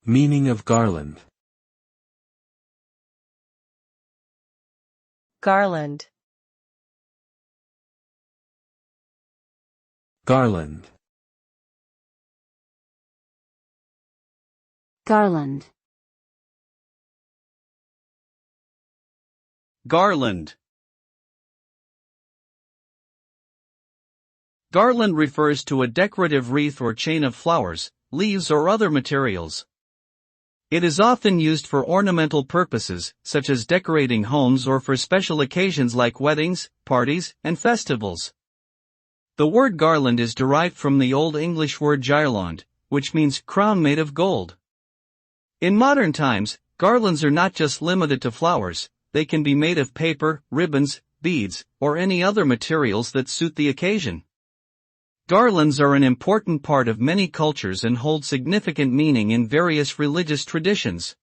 Meaning of garland. Garland. Garland. Garland. Garland. Garland refers to a decorative wreath or chain of flowers, leaves or other materials. It is often used for ornamental purposes, such as decorating homes or for special occasions like weddings, parties, and festivals. The word garland is derived from the Old English word garland, which means crown made of gold. In modern times, garlands are not just limited to flowers, they can be made of paper, ribbons, beads, or any other materials that suit the occasion. Garlands are an important part of many cultures and hold significant meaning in various religious traditions.